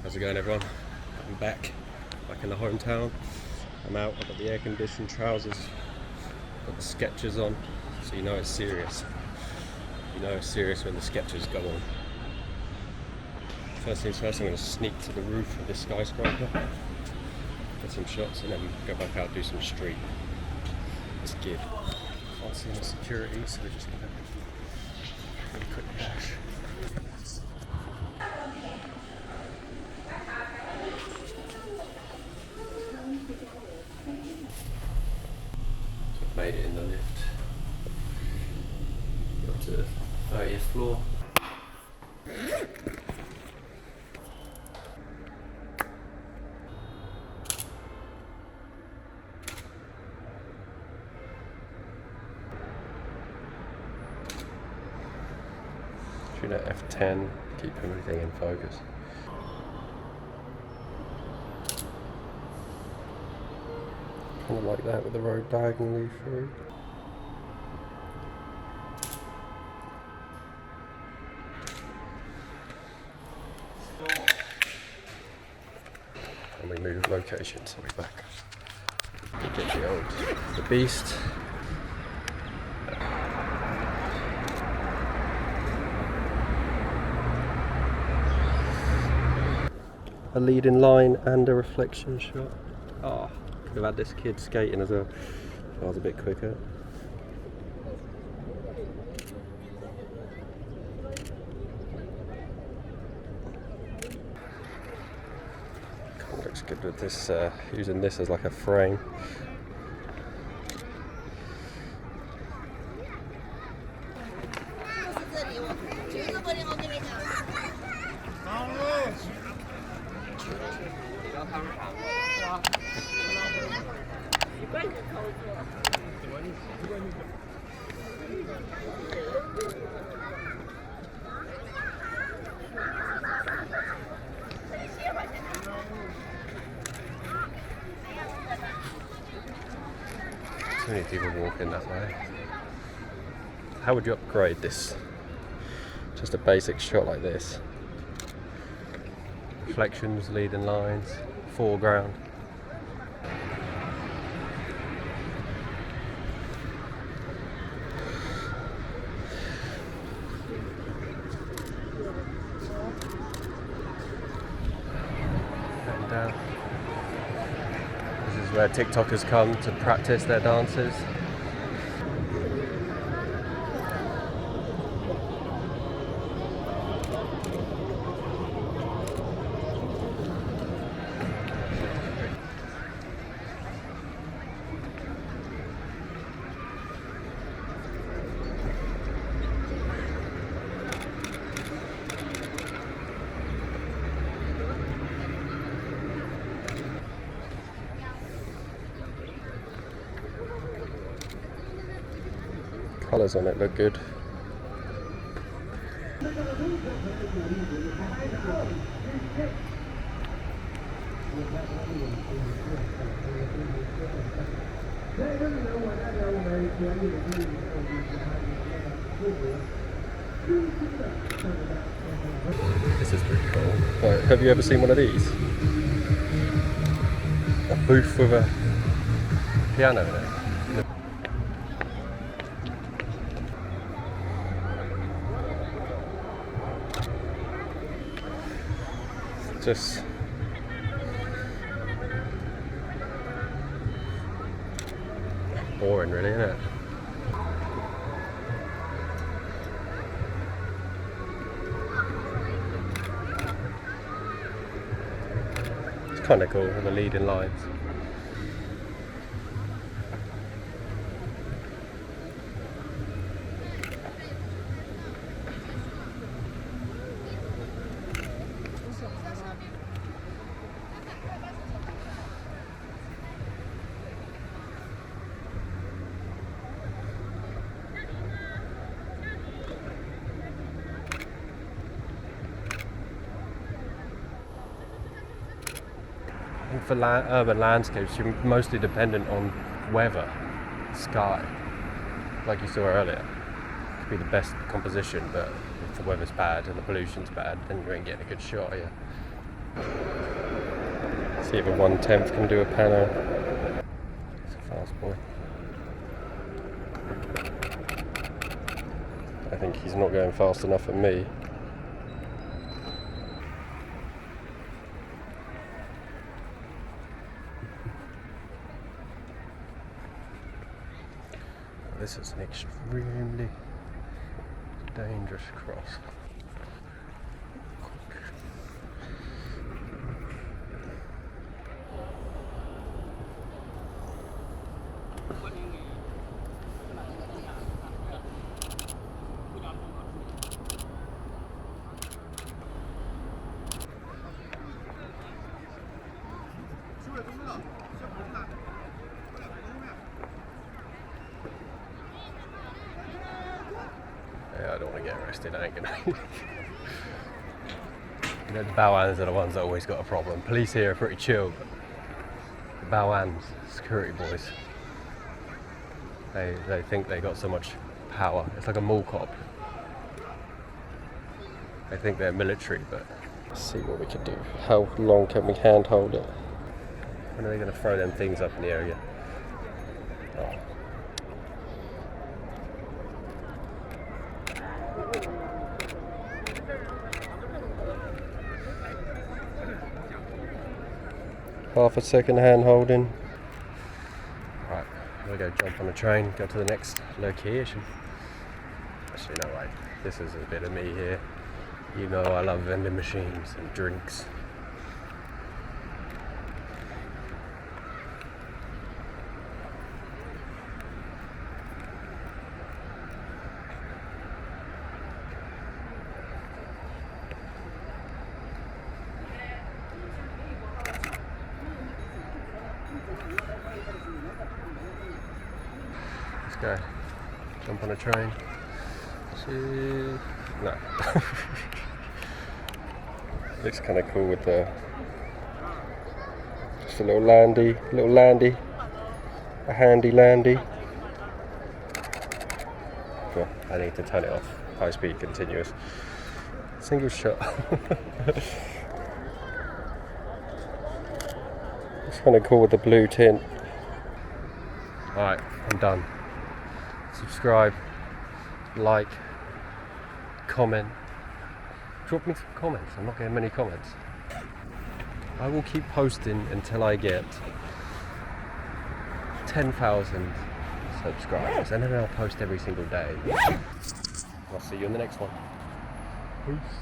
How's it going, everyone? I'm back in the hometown. I'm out, I've got the air conditioned trousers, got the Skechers on, so you know it's serious. You know it's serious when the Skechers go on. First things first, I'm going to sneak to the roof of this skyscraper, get some shots, and then go back out, do some street. It's good. Can't see any security, so we're just going to do a quick dash. Made it in the lift. Got to the 30th floor. Shoot at F10, keep everything in focus. Kind of like that with the road diagonally through. And we move location, so we're back. Get the beast. A leading line and a reflection shot. Oh. Could have had this kid skating as well. I was a bit quicker. Kind of looks good with this, using this as like a frame. So many people walking that way. How would you upgrade this? Just a basic shot like this. Reflections, leading lines, foreground. And this is where TikTokers come to practice their dances. Colours on it look good. This is pretty cool. Right, have you ever seen one of these? A booth with a piano in it. Just boring, really, isn't it? It's kind of cool with the leading lines. And for urban landscapes, you're mostly dependent on weather, sky, like you saw earlier. It could be the best composition, but if the weather's bad and the pollution's bad, then you ain't getting a good shot, yeah. See if a 1/10 can do a pano. It's a fast boy. I think he's not going fast enough for me. This is an extremely dangerous cross. Yeah, I don't want to get arrested, I ain't gonna. You know, the Bawans are the ones that always got a problem. Police here are pretty chill, but the Bawans, security boys, they think they got so much power. It's like a mall cop. They think they're military, but let's see what we can do. How long can we handhold it? When are they going to throw them things up in the area? Oh. Half a second hand holding. Right, I'm gonna go jump on a train, go to the next location. Actually, no, wait, this is a bit of me here. You know I love vending machines and drinks. Let's go. Jump on a train. No. Looks kind of cool with the just a little landy, a handy landy. Well, I need to turn it off. High speed continuous. Single shot. It's kind of cool with the blue tint. Alright, I'm done. Subscribe, like, comment. Drop me some comments. I'm not getting many comments. I will keep posting until I get 10,000 subscribers, and then I'll post every single day. I'll see you in the next one. Peace.